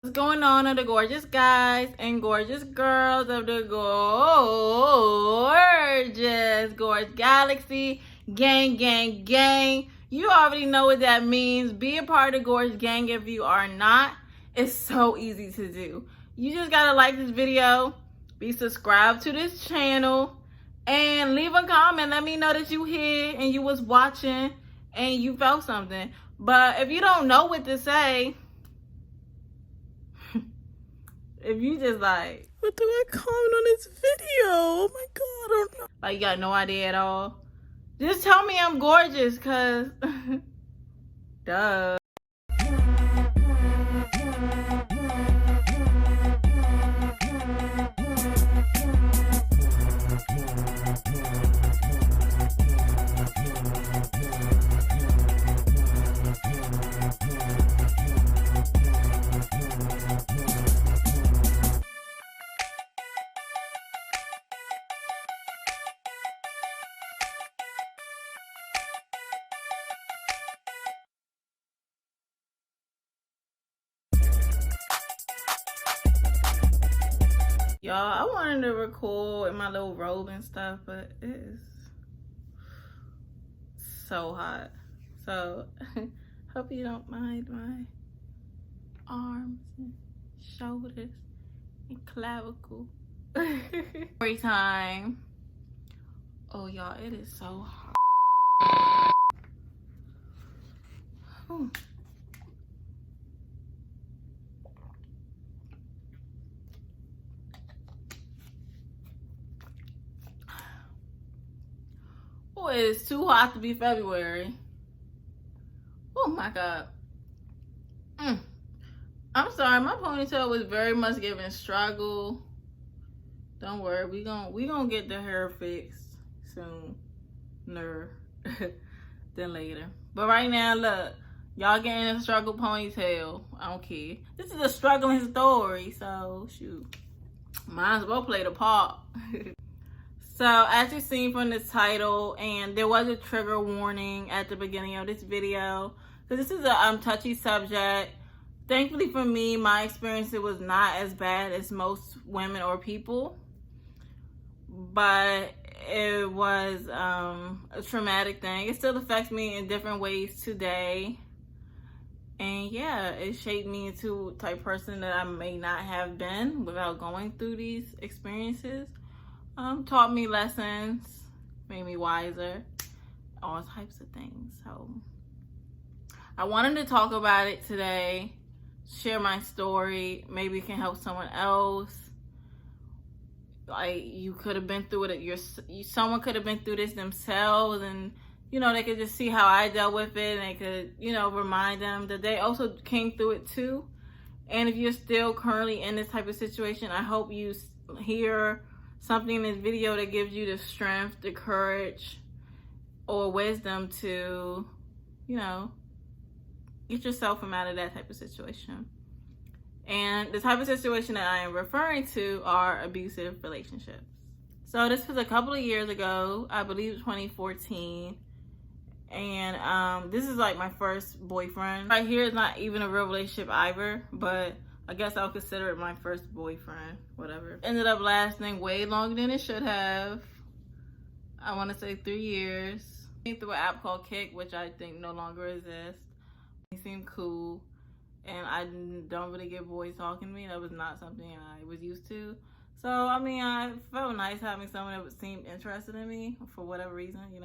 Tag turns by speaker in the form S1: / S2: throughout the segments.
S1: What's going on are the gorgeous guys and gorgeous girls of the gorgeous Gorge Galaxy gang, gang, gang. You already know what that means. Be a part of the Gorge gang if you are not. It's so easy to do. You just gotta like this video, be subscribed to this channel, and leave a comment. Let me know that you here and you was watching and you felt something. But if you don't know what to say, if you just like, what do I comment on this video? Oh my god, I don't know. Like, you got no idea at all. Just tell me I'm gorgeous, cause duh. Y'all, I wanted to record in my little robe and stuff, but it is so hot. So, hope you don't mind my arms and shoulders and clavicle. Story time. Oh, y'all, it is so hot. Whew. Oh, it is too hot to be February. Oh my god. I'm sorry, my ponytail was very much giving struggle. Don't worry, we gonna get the hair fixed sooner than later. But right now, look, y'all getting a struggle ponytail. I don't care. This is a struggling story, so shoot, might as well play the part. So, as you've seen from the title, and there was a trigger warning at the beginning of this video, so this is a touchy subject. Thankfully for me, my experience, it was not as bad as most women or people, but it was a traumatic thing. It still affects me in different ways today, and yeah, it shaped me into the type of person that I may not have been without going through these experiences. Taught me lessons, made me wiser, all types of things. So I wanted to talk about it today, share my story. Maybe it can help someone else. Like, you could have been through it. Someone could have been through this themselves, and they could just see how I dealt with it, and they could remind them that they also came through it too. And if you're still currently in this type of situation, I hope you hear something in this video that gives you the strength, the courage, or wisdom to, get yourself from out of that type of situation. And the type of situation that I am referring to are abusive relationships. So this was a couple of years ago, I believe 2014. And this is like my first boyfriend. Right here is not even a real relationship either, but I guess I'll consider it my first boyfriend, whatever. Ended up lasting way longer than it should have. I want to say 3 years. Through an app called Kick, which I think no longer exists. He seemed cool, and I don't really get boys talking to me. That was not something I was used to. So, I mean, I felt nice having someone that would seem interested in me for whatever reason. It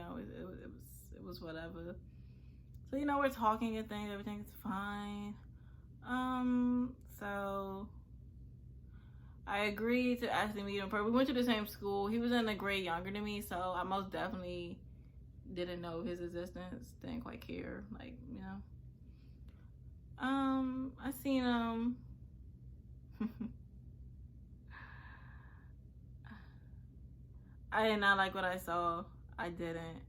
S1: was whatever. So, we're talking and things. Everything's fine. So I agreed to actually meet him. We went to the same school. He was in a grade younger than me, so I most definitely didn't know his existence. Didn't quite care, I seen him. I did not like what I saw. I didn't.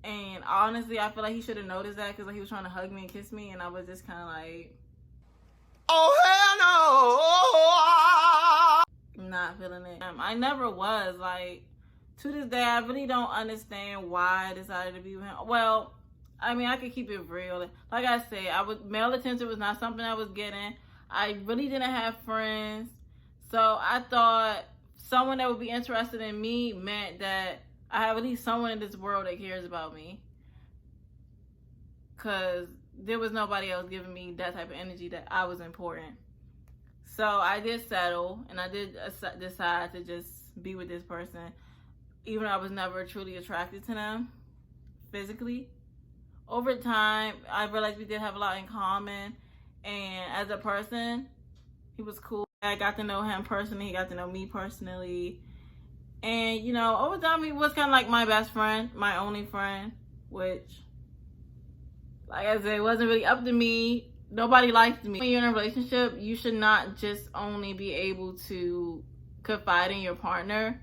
S1: And honestly, I feel like he should have noticed that, because he was trying to hug me and kiss me, and I was just kind of like, oh hell no! Not feeling it. I never was. Like, to this day, I really don't understand why I decided to be with him. Well, I mean, I could keep it real. Like I said, male attention was not something I was getting. I really didn't have friends. So I thought someone that would be interested in me meant that I have at least someone in this world that cares about me. Because there was nobody else giving me that type of energy that I was important. So I did settle, and I did decide to just be with this person, even though I was never truly attracted to them physically. Over time, I realized we did have a lot in common, and as a person, he was cool. I got to know him personally, he got to know me personally, and you know, over time, he was kind of like my best friend, my only friend, which, like I said, it wasn't really up to me. Nobody liked me. When you're in a relationship, you should not just only be able to confide in your partner,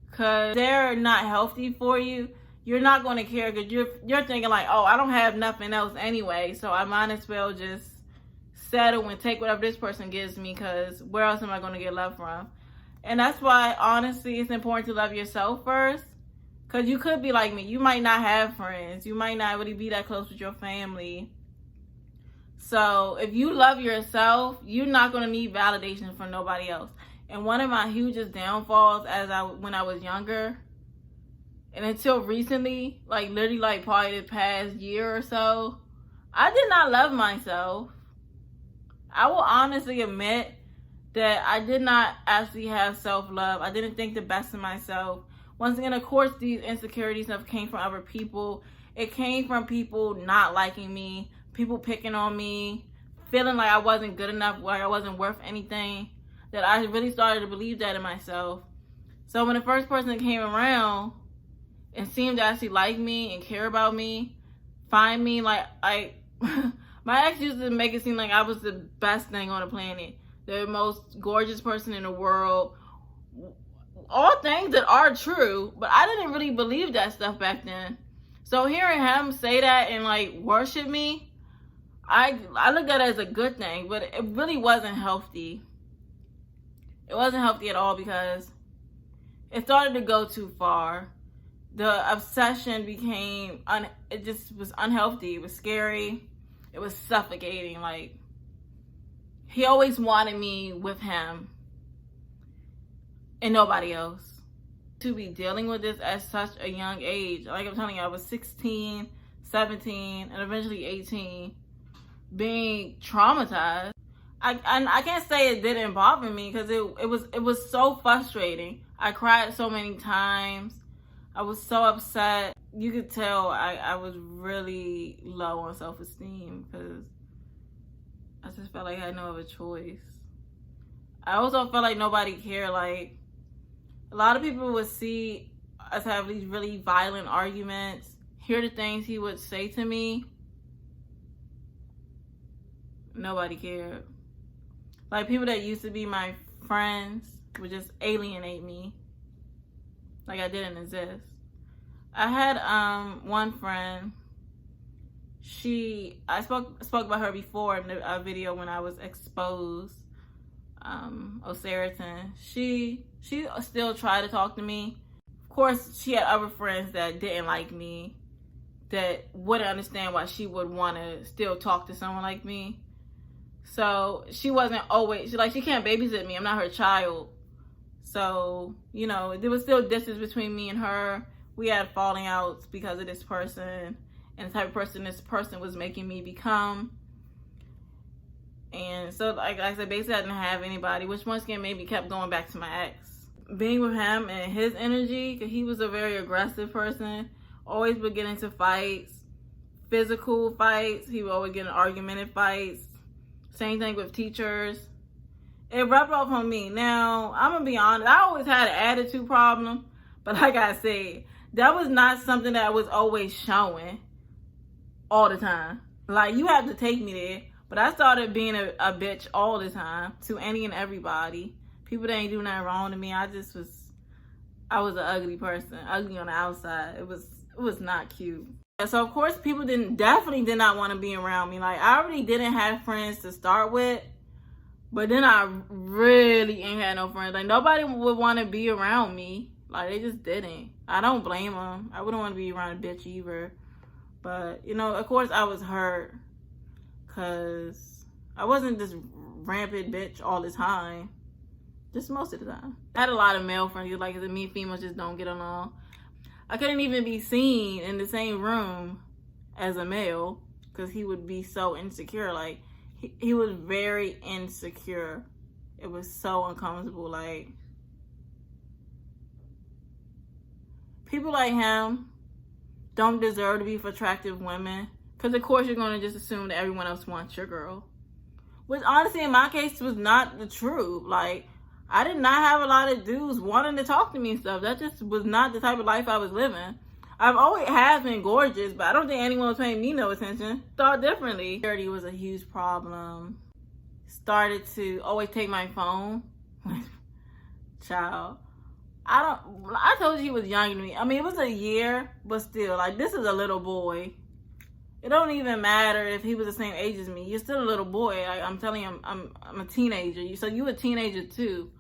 S1: because they're not healthy for you. You're not going to care, because you're thinking like, oh, I don't have nothing else anyway, so I might as well just settle and take whatever this person gives me, because where else am I going to get love from? And that's why, honestly, it's important to love yourself first, because you could be like me. You might not have friends. You might not really be that close with your family. So if you love yourself, you're not going to need validation from nobody else. And one of my hugest downfalls when I was younger, and until recently, like literally like probably the past year or so, I did not love myself. I will honestly admit that I did not actually have self-love. I didn't think the best of myself. Once again, of course, these insecurities stuff came from other people. It came from people not liking me, people picking on me, feeling like I wasn't good enough, like I wasn't worth anything, that I really started to believe that in myself. So when the first person came around and seemed to actually like me and care about me, find me, like my ex used to make it seem like I was the best thing on the planet, the most gorgeous person in the world. All things that are true, but I didn't really believe that stuff back then. So hearing him say that and like worship me, I looked at it as a good thing, but it really wasn't healthy. It wasn't healthy at all, because it started to go too far. The obsession became, it just was unhealthy. It was scary. It was suffocating. Like, he always wanted me with him and nobody else. To be dealing with this at such a young age, like I'm telling you, I was 16, 17, and eventually 18, being traumatized. I can't say it didn't bother me, because it was so frustrating. I cried so many times. I was so upset. You could tell I was really low on self-esteem, because I just felt like I had no other choice. I also felt like nobody cared. Like, a lot of people would see us have these really violent arguments, hear the things he would say to me. Nobody cared. Like, people that used to be my friends would just alienate me, like I didn't exist. I had one friend. I spoke about her before in a video when I was exposed. Storytime. She still tried to talk to me. Of course, she had other friends that didn't like me, that wouldn't understand why she would want to still talk to someone like me. So she wasn't always, she can't babysit me. I'm not her child. So, you know, there was still distance between me and her. We had falling outs because of this person and the type of person this person was making me become. And so, like I said, basically I didn't have anybody, which once again maybe kept going back to my ex. Being with him and his energy, because he was a very aggressive person, always would get into fights, physical fights. He would always get in argumentative fights. Same thing with teachers. It rubbed off on me. Now, I'm going to be honest, I always had an attitude problem, but like I said, that was not something that was always showing all the time. Like, you have to take me there. But I started being a bitch all the time to any and everybody. People that ain't do nothing wrong to me. I was an ugly person, ugly on the outside. It was not cute. So of course people definitely did not want to be around me. Like, I already didn't have friends to start with, but then I really ain't had no friends. Like, nobody would want to be around me. Like, they just didn't. I don't blame them. I wouldn't want to be around a bitch either. But, you know, of course I was hurt because I wasn't this rampant bitch all the time. Just most of the time. I had a lot of male friends. Like, me and females just don't get along. I couldn't even be seen in the same room as a male because he would be so insecure. Like, he was very insecure. It was so uncomfortable. Like, people like him don't deserve to be for attractive women. Because, of course, you're going to just assume that everyone else wants your girl. Which, honestly, in my case, was not the truth. Like, I did not have a lot of dudes wanting to talk to me and stuff. That just was not the type of life I was living. I've always have been gorgeous, but I don't think anyone was paying me no attention. Thought differently. Dirty was a huge problem. Started to always take my phone. Child. I told you he was younger than me. I mean, it was a year, but still, like, this is a little boy. It don't even matter if he was the same age as me. You're still a little boy. Like, I'm telling you, I'm a teenager. So you a teenager too.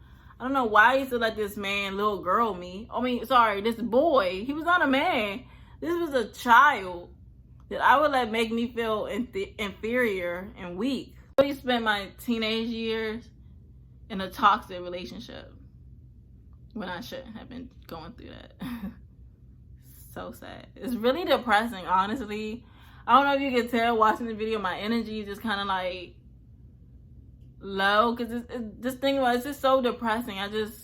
S1: I don't know why he still let this man little girl me. I mean, sorry, this boy. He was not a man. This was a child that I would let make me feel inferior and weak. I really spent my teenage years in a toxic relationship when I shouldn't have been going through that. So sad. It's really depressing, honestly. I don't know if you can tell watching the video, my energy is just kind of like low because this thing was, it's just so depressing. I just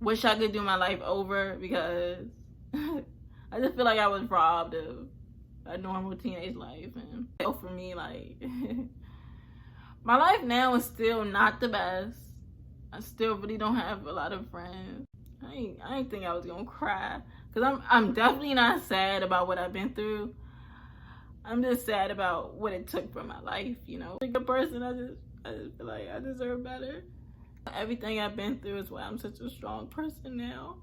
S1: wish I could do my life over because I just feel like I was robbed of a normal teenage life. And for me, like, my life now is still not the best. I still really don't have a lot of friends. I ain't think I was gonna cry because I'm definitely not sad about what I've been through. I'm just sad about what it took from my life, you know. Like a person, I just feel like I deserve better. Everything I've been through is why I'm such a strong person now,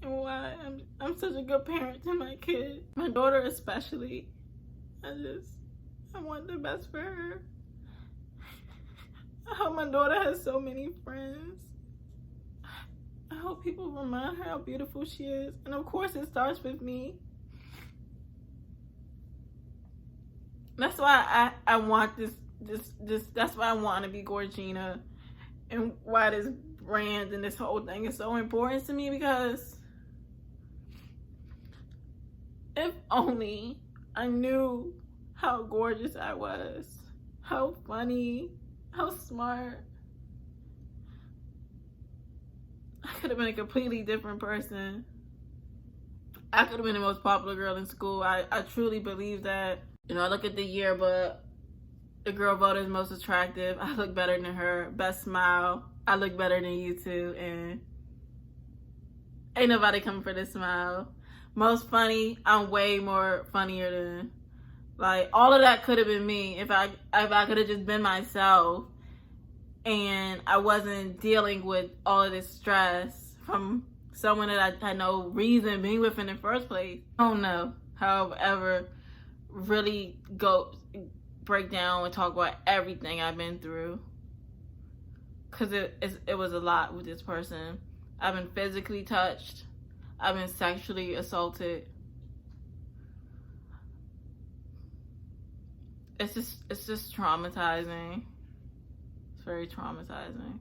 S1: and why I'm such a good parent to my kid, my daughter especially. I want the best for her. I hope my daughter has so many friends. I hope people remind her how beautiful she is, and of course it starts with me. That's why I want this that's why I want to be Gorgina, and why this brand and this whole thing is so important to me, because if only I knew how gorgeous I was, how funny, how smart, I could have been a completely different person. I could have been the most popular girl in school. I truly believe that. You know, I look at the yearbook, the girl voted most attractive. I look better than her. Best smile. I look better than you two. And ain't nobody coming for this smile. Most funny. I'm way more funnier than. Like, all of that could have been me if I could have just been myself. And I wasn't dealing with all of this stress from someone that I had no reason being with in the first place. I don't know how I've ever really break down and talk about everything I've been through, because it was a lot with this person. I've been physically touched. I've been sexually assaulted. It's just traumatizing. It's very traumatizing.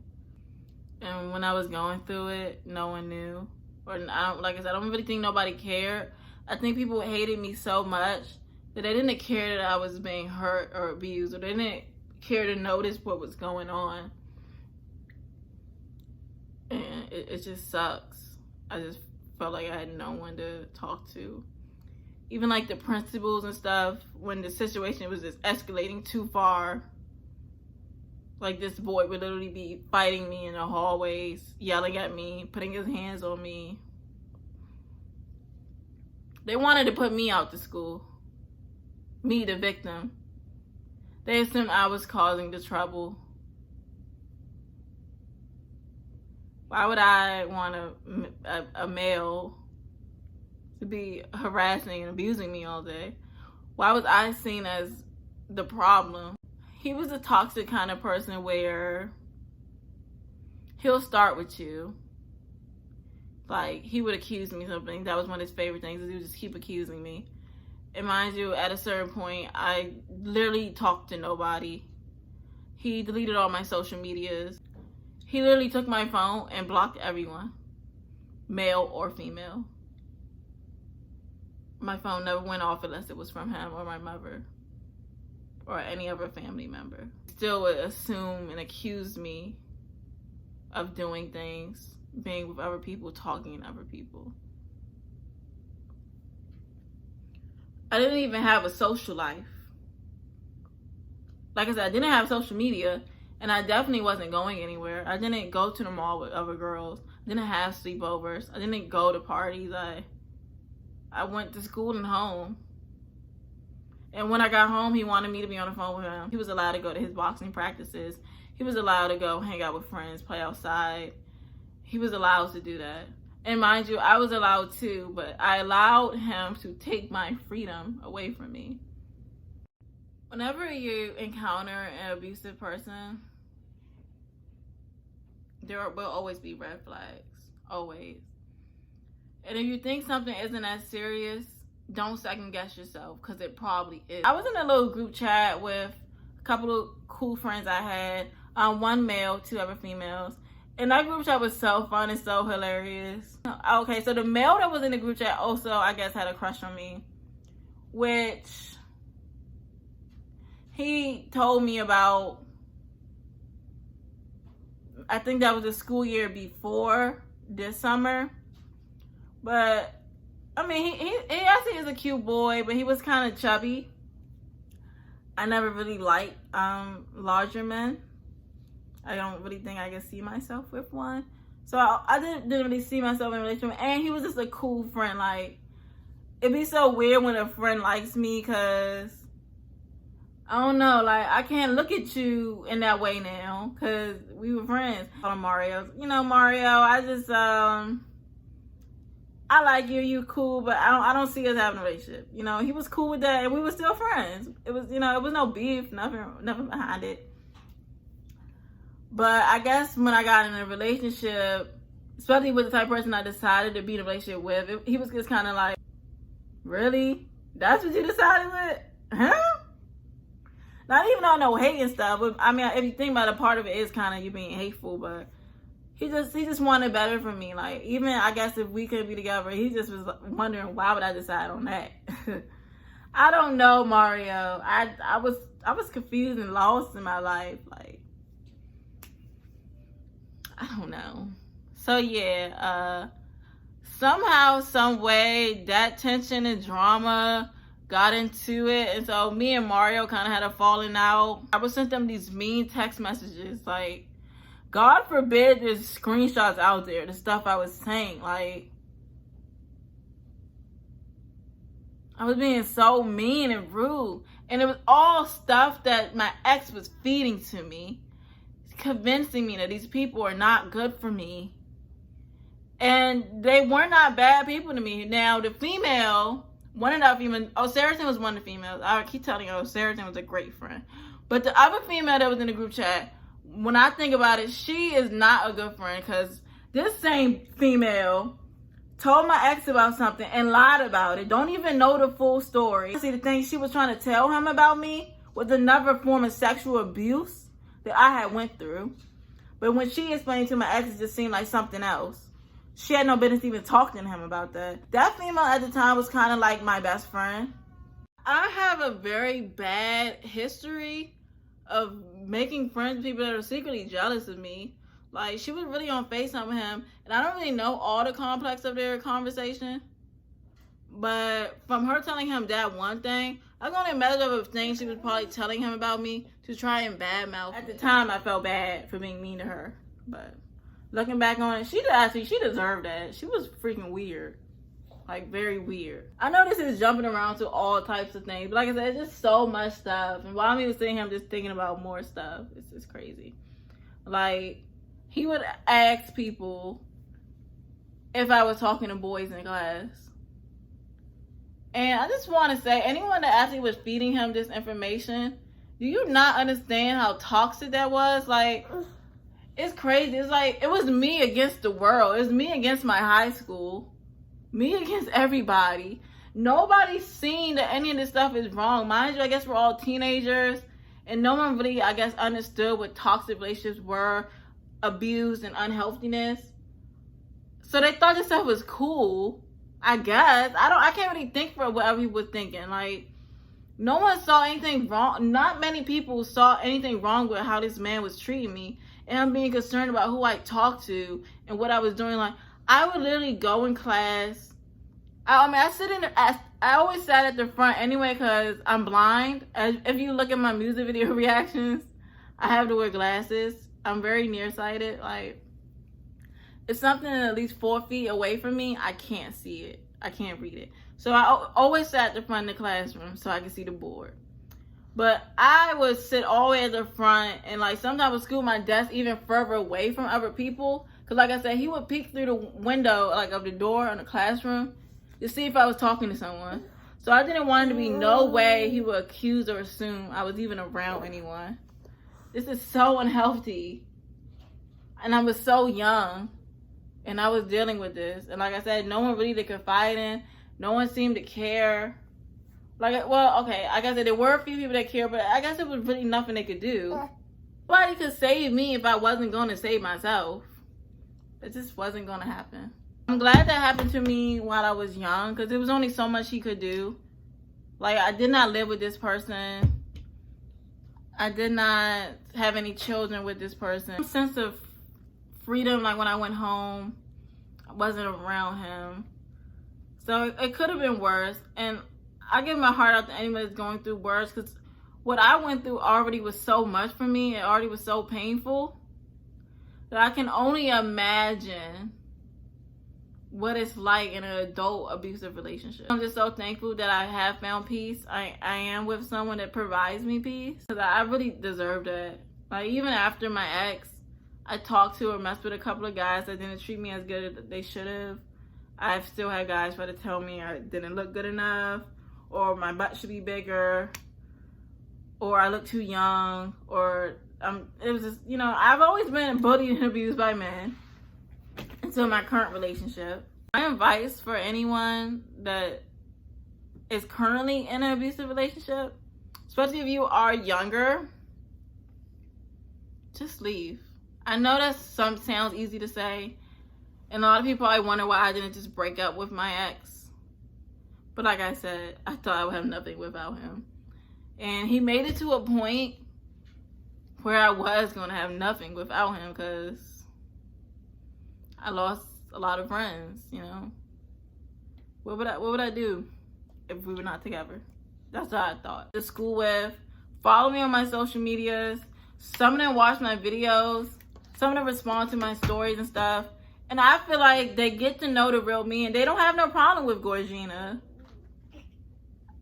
S1: And when I was going through it, no one knew, or like I said, I don't really think nobody cared. I think people hated me so much that they didn't care that I was being hurt or abused, or they didn't care to notice what was going on. And it just sucks. I just felt like I had no one to talk to. Even like the principals and stuff, when the situation was just escalating too far. Like, this boy would literally be fighting me in the hallways, yelling at me, putting his hands on me. They wanted to put me out to school. Me, the victim. They assumed I was causing the trouble. Why would I want a male to be harassing and abusing me all day? Why was I seen as the problem? He was a toxic kind of person where he'll start with you. Like, he would accuse me of something. That was one of his favorite things, is he would just keep accusing me. And mind you, at a certain point, I literally talked to nobody. He deleted all my social medias. He literally took my phone and blocked everyone, male or female. My phone never went off unless it was from him or my mother or any other family member. Still would assume and accuse me of doing things, being with other people, talking to other people. I didn't even have a social life. Like I said, I didn't have social media, and I definitely wasn't going anywhere. I didn't go to the mall with other girls. I didn't have sleepovers. I didn't go to parties. I went to school and home. And when I got home, he wanted me to be on the phone with him. He was allowed to go to his boxing practices. He was allowed to go hang out with friends, play outside. He was allowed to do that. And mind you, I was allowed too, but I allowed him to take my freedom away from me. Whenever you encounter an abusive person, there will always be red flags. Always. And if you think something isn't as serious, don't second guess yourself, because it probably is. I was in a little group chat with a couple of cool friends I had. One male, 2 other females. And that group chat was so fun and so hilarious. Okay, so the male that was in the group chat also, I guess, had a crush on me. Which he told me about, I think that was the school year before this summer. But, I mean, he actually is a cute boy, but he was kind of chubby. I never really liked larger men. I don't really think I could see myself with one. So I didn't really see myself in a relationship. And he was just a cool friend. Like, it'd be so weird when a friend likes me, because, I don't know, like, I can't look at you in that way now, because we were friends. I call him Mario. You know, Mario, I just, I like you, you cool, but I don't see us having a relationship. You know, he was cool with that, and we were still friends. It was, you know, it was no beef, nothing behind it. But I guess when I got in a relationship, especially with the type of person I decided to be in a relationship with, he was just kind of like, really? That's what you decided with? Huh? Not even on no hate and stuff. But, I mean, if you think about it, a part of it is kind of you being hateful, but he just wanted better from me. Like, even, I guess, if we could be together, he just was wondering, why would I decide on that? I don't know, Mario. I was confused and lost in my life. Like, I don't know. So yeah, somehow, some way, that tension and drama got into it, and so me and Mario kind of had a falling out. I would send them these mean text messages, like, God forbid there's screenshots out there, the stuff I was saying. Like, I was being so mean and rude, and it was all stuff that my ex was feeding to me, convincing me that these people are not good for me. And they were not bad people to me. Now, the female, one of the females, Saracen was one of the females. I keep telling you, Saracen was a great friend. But the other female that was in the group chat, when I think about it, she is not a good friend, because this same female told my ex about something and lied about it. Don't even know the full story. See, the thing she was trying to tell him about me was another form of sexual abuse that I had went through. But when she explained to my ex, it just seemed like something else. She had no business even talking to him about that. That female at the time was kind of like my best friend. I have a very bad history of making friends with people that are secretly jealous of me. Like, she was really on FaceTime with him, and I don't really know all the complex of their conversation. But from her telling him that one thing, I can only imagine of things she was probably telling him about me to try and badmouth. At the time, I felt bad for being mean to her. But looking back on it, she deserved that. She was freaking weird. Like, very weird. I know this is jumping around to all types of things, but like I said, it's just so much stuff. And while I'm even sitting here, I'm just thinking about more stuff. It's just crazy. Like, he would ask people if I was talking to boys in class. And I just want to say, anyone that actually was feeding him this information, do you not understand how toxic that was? Like, it's crazy. It's like, it was me against the world. It was me against my high school. Me against everybody. Nobody's seen that any of this stuff is wrong. Mind you, I guess we're all teenagers, and no one really, I guess, understood what toxic relationships were, abuse and unhealthiness. So they thought this stuff was cool, I guess. I can't really think for what everyone was thinking. Like, no one saw anything wrong. Not many people saw anything wrong with how this man was treating me. And I'm being concerned about who I talked to and what I was doing. Like, I would literally go in class. I always sat at the front anyway because I'm blind. If you look at my music video reactions, I have to wear glasses. I'm very nearsighted. Like, if something at least 4 feet away from me, I can't see it. I can't read it. So I always sat at the front of the classroom so I could see the board. But I would sit all the way at the front, and like sometimes I would scoot my desk even further away from other people. Cause like I said, he would peek through the window like of the door in the classroom to see if I was talking to someone. So I didn't want it to be no way he would accuse or assume I was even around anyone. This is so unhealthy. And I was so young. And I was dealing with this. And like I said, no one really to confide in. No one seemed to care. Like, well, okay, like I said, there were a few people that care, but I guess it was really nothing they could do. Nobody could save me if I wasn't going to save myself. It just wasn't going to happen. I'm glad that happened to me while I was young, because there was only so much he could do. Like, I did not live with this person. I did not have any children with this person. Some sense of freedom, like when I went home, I wasn't around him. So it could have been worse. And I give my heart out to anyone that's going through worse, because what I went through already was so much for me. It already was so painful that I can only imagine what it's like in an adult abusive relationship. I'm just so thankful that I have found peace. I am with someone that provides me peace, because I really deserve that. Like, even after my ex, I talked to or messed with a couple of guys that didn't treat me as good as they should have. I've still had guys try to tell me I didn't look good enough, or my butt should be bigger, or I look too young, or it was just, you know, I've always been bullied and abused by men until my current relationship. My advice for anyone that is currently in an abusive relationship, especially if you are younger, just leave. I know that sounds easy to say, and a lot of people probably wonder why I didn't just break up with my ex. But like I said, I thought I would have nothing without him. And he made it to a point where I was going to have nothing without him, because I lost a lot of friends, you know. What would I do if we were not together? That's what I thought. To school with, follow me on my social medias. Some of them watch my videos. Some of them respond to my stories and stuff. And I feel like they get to know the real me, and they don't have no problem with Gorgina.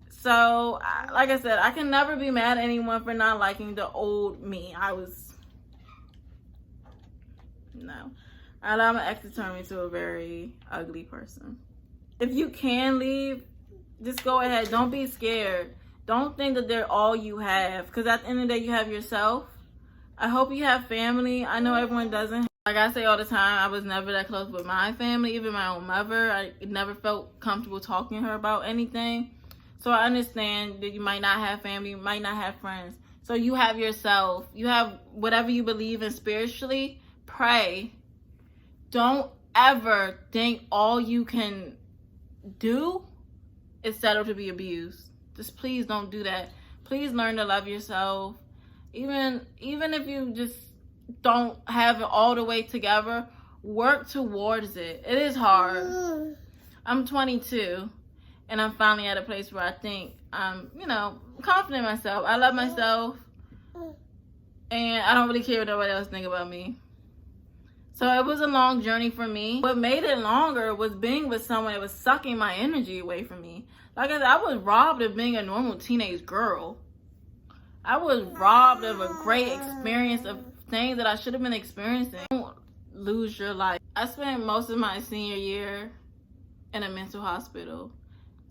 S1: So, like I said, I can never be mad at anyone for not liking the old me. No. I allowed my ex to turn me into a very ugly person. If you can leave, just go ahead. Don't be scared. Don't think that they're all you have, because at the end of the day, you have yourself. I hope you have family. I know everyone doesn't. Like I say all the time, I was never that close with my family, even my own mother. I never felt comfortable talking to her about anything. So I understand that you might not have family, you might not have friends. So you have yourself. You have whatever you believe in spiritually. Pray. Don't ever think all you can do is settle to be abused. Just please don't do that. Please learn to love yourself. Even if you just don't have it all the way together, work towards it. It is hard. I'm 22, and I'm finally at a place where I think I'm, confident in myself. I love myself, and I don't really care what nobody else think about me. So it was a long journey for me. What made it longer was being with someone that was sucking my energy away from me. Like I said, I was robbed of being a normal teenage girl. I was robbed of a great experience of things that I should have been experiencing. Don't lose your life. I spent most of my senior year in a mental hospital.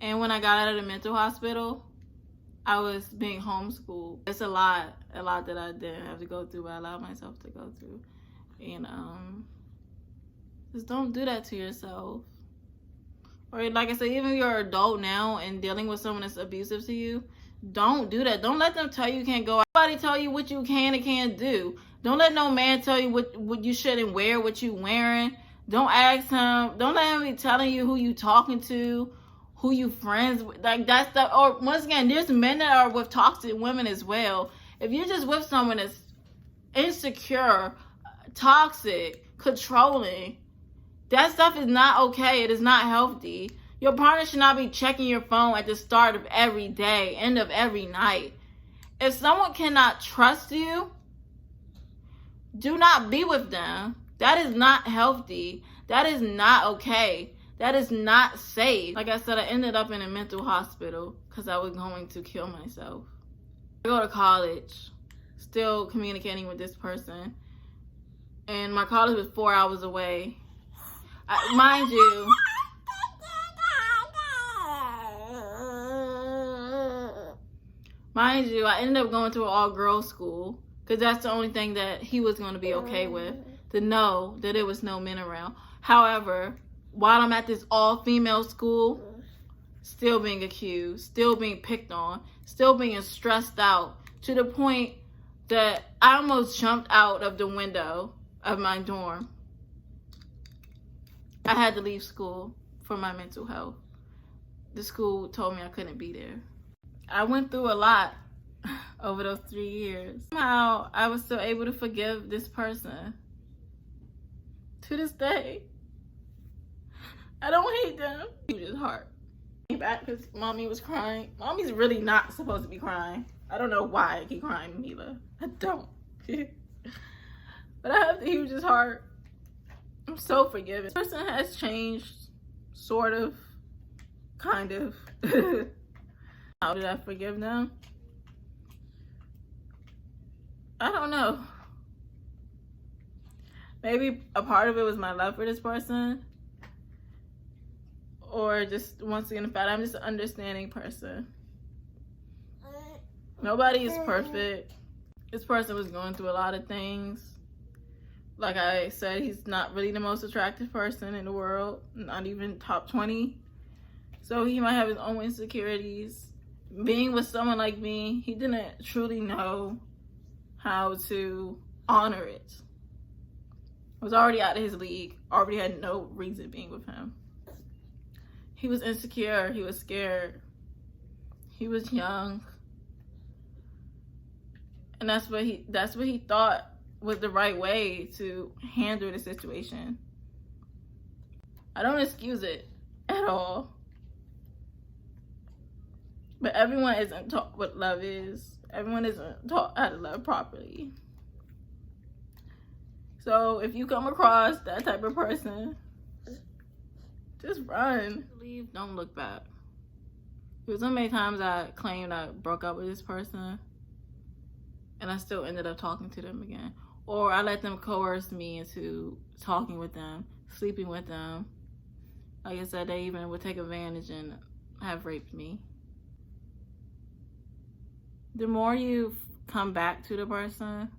S1: And when I got out of the mental hospital, I was being homeschooled. It's a lot that I didn't have to go through, but I allowed myself to go through. And just don't do that to yourself. Or like I said, even if you're an adult now and dealing with someone that's abusive to you, don't do that. Don't let them tell you can't go out. Nobody tell you what you can and can't do. Don't let no man tell you what you shouldn't wear, what you wearing. Don't ask him. Don't let him be telling you who you talking to, who you friends with. Like that's the. Or once again, there's men that are with toxic women as well. If you're just with someone that's insecure, toxic, controlling, that stuff is not okay. It is not healthy. Your partner should not be checking your phone at the start of every day, end of every night. If someone cannot trust you, do not be with them. That is not healthy. That is not okay. That is not safe. Like I said, I ended up in a mental hospital because I was going to kill myself. I go to college, still communicating with this person. And my college was 4 hours away. Mind you, I ended up going to an all-girls school because that's the only thing that he was going to be okay with, to know that there was no men around. However, while I'm at this all-female school, still being accused, still being picked on, still being stressed out, to the point that I almost jumped out of the window of my dorm. I had to leave school for my mental health. The school told me I couldn't be there. I went through a lot over those 3 years. Somehow, I was still able to forgive this person. To this day, I don't hate them. It was hard. I came back because mommy was crying. Mommy's really not supposed to be crying. I don't know why I keep crying, Mila. I don't. But I have the hugest heart. I'm so forgiving. This person has changed, sort of, kind of. How did I forgive them? I don't know. Maybe a part of it was my love for this person. Or just, once again, the fact I'm just an understanding person. Nobody is perfect. This person was going through a lot of things. Like I said, he's not really the most attractive person in the world. Not even top 20. So he might have his own insecurities. Being with someone like me, he didn't truly know how to honor it. I was already out of his league. Already had no reason being with him. He was insecure. He was scared. He was young. And that's what he thought was the right way to handle the situation. I don't excuse it at all. But everyone isn't taught what love is. Everyone isn't taught how to love properly. So if you come across that type of person, just run. Leave, don't look back. Because so many times I claimed I broke up with this person and I still ended up talking to them again. Or I let them coerce me into talking with them, sleeping with them. Like I said, they even would take advantage and have raped me. The more you come back to the person,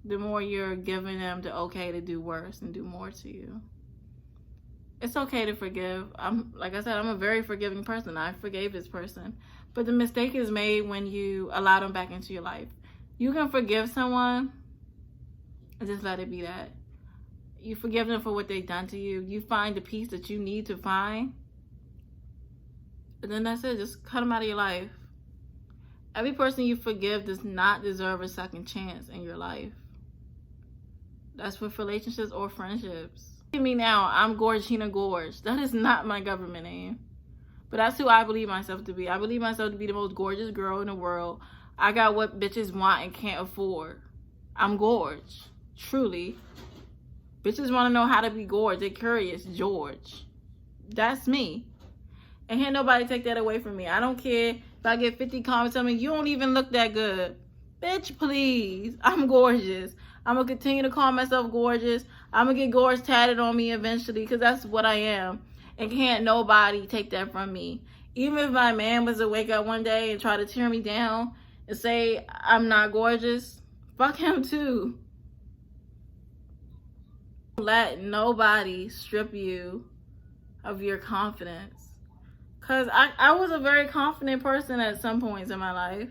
S1: the more you're giving them the okay to do worse and do more to you. It's okay to forgive. Like I said, I'm a very forgiving person. I forgave this person. But the mistake is made when you allow them back into your life. You can forgive someone and just let it be that. You forgive them for what they've done to you. You find the peace that you need to find. And then that's it. Just cut them out of your life. Every person you forgive does not deserve a second chance in your life. That's with relationships or friendships. Look at me now. I'm Gorgina Gorge. That is not my government name. But that's who I believe myself to be. I believe myself to be the most gorgeous girl in the world. I got what bitches want and can't afford. I'm Gorge. Truly. Bitches want to know how to be Gorge. They're curious. George. That's me. And can't nobody take that away from me. I don't care if I get 50 comments telling me, you don't even look that good. Bitch, please. I'm gorgeous. I'm going to continue to call myself gorgeous. I'm going to get gorge tatted on me eventually because that's what I am. And can't nobody take that from me. Even if my man was to wake up one day and try to tear me down and say I'm not gorgeous, fuck him too. Don't let nobody strip you of your confidence. Because I was a very confident person at some points in my life.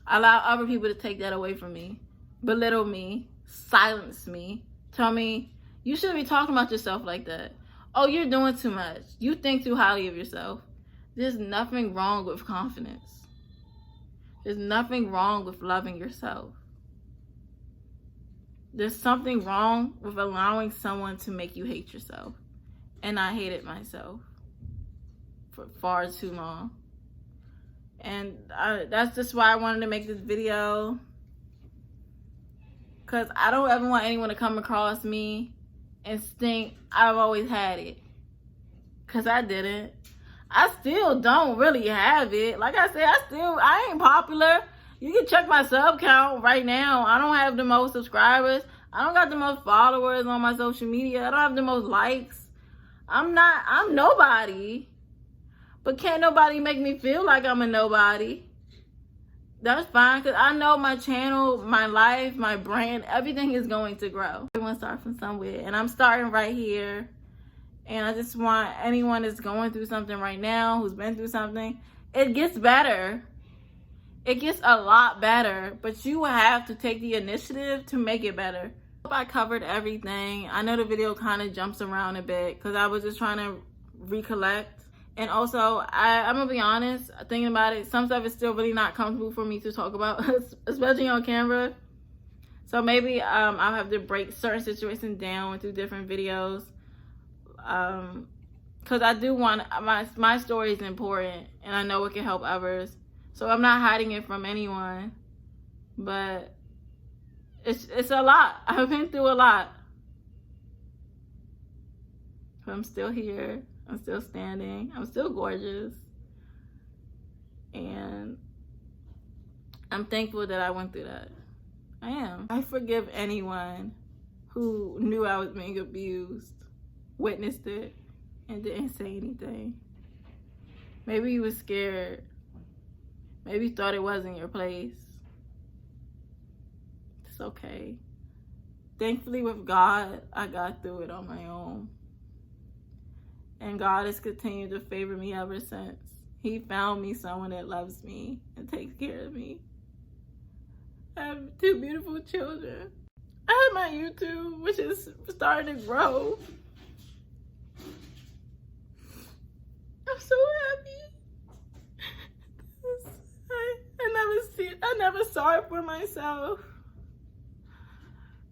S1: I allowed other people to take that away from me, belittle me, silence me, tell me, you shouldn't be talking about yourself like that. Oh, you're doing too much. You think too highly of yourself. There's nothing wrong with confidence. There's nothing wrong with loving yourself. There's something wrong with allowing someone to make you hate yourself. And I hated myself for far too long. And that's just why I wanted to make this video. Because I don't ever want anyone to come across me and think I've always had it. Because I didn't. I still don't really have it. Like I said, I ain't popular. You can check my sub count right now. I don't have the most subscribers. I don't got the most followers on my social media. I don't have the most likes. I'm nobody. But can't nobody make me feel like I'm a nobody. That's fine, because I know my channel, my life, my brand, everything is going to grow. Everyone starts from somewhere, and I'm starting right here. And I just want anyone that's going through something right now, who's been through something, it gets better. It gets a lot better, but you have to take the initiative to make it better. I hope I covered everything. I know the video kind of jumps around a bit because I was just trying to recollect. And also, I'm going to be honest, thinking about it, some stuff is still really not comfortable for me to talk about, especially on camera. So maybe I'll have to break certain situations down into different videos. Because I do want, my story is important, and I know it can help others. So I'm not hiding it from anyone. But it's a lot. I've been through a lot. But I'm still here. I'm still standing. I'm still gorgeous. And I'm thankful that I went through that. I am. I forgive anyone who knew I was being abused, witnessed it, and didn't say anything. Maybe you was scared. Maybe you thought it wasn't your place. It's okay. Thankfully, with God, I got through it on my own. And God has continued to favor me ever since. He found me someone that loves me and takes care of me. I have 2 beautiful children. I have my YouTube, which is starting to grow. I'm so happy. I never saw it for myself.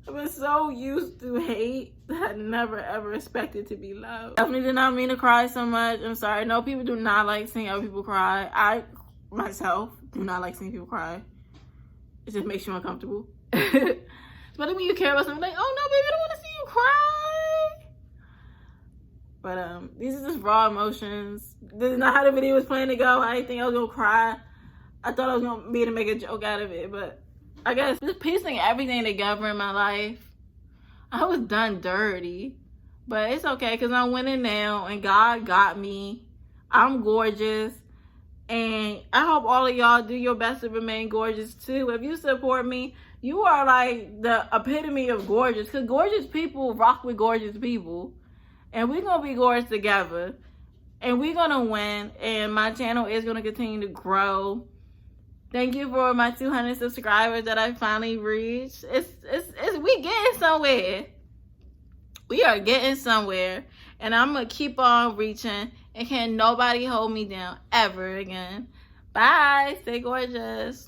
S1: I was so used to hate that I never ever expected to be loved. Definitely did not mean to cry so much. I'm sorry. No, people do not like seeing other people cry. I, myself, do not like seeing people cry. It just makes you uncomfortable. Especially when you care about something, like, oh no, baby, I don't want to see you cry. But these are just raw emotions. This is not how the video was planning to go. I didn't think I was gonna cry. I thought I was gonna be able to make a joke out of it, but I guess just piecing everything together in my life, I was done dirty. But it's okay, because I'm winning now, and God got me. I'm gorgeous. And I hope all of y'all do your best to remain gorgeous too. If you support me, you are like the epitome of gorgeous. Because gorgeous people rock with gorgeous people. And we're going to be gorgeous together. And we're going to win. And my channel is going to continue to grow. Thank you for my 200 subscribers that I finally reached. We getting somewhere. We are getting somewhere. And I'm going to keep on reaching. And can't nobody hold me down ever again. Bye. Stay gorgeous.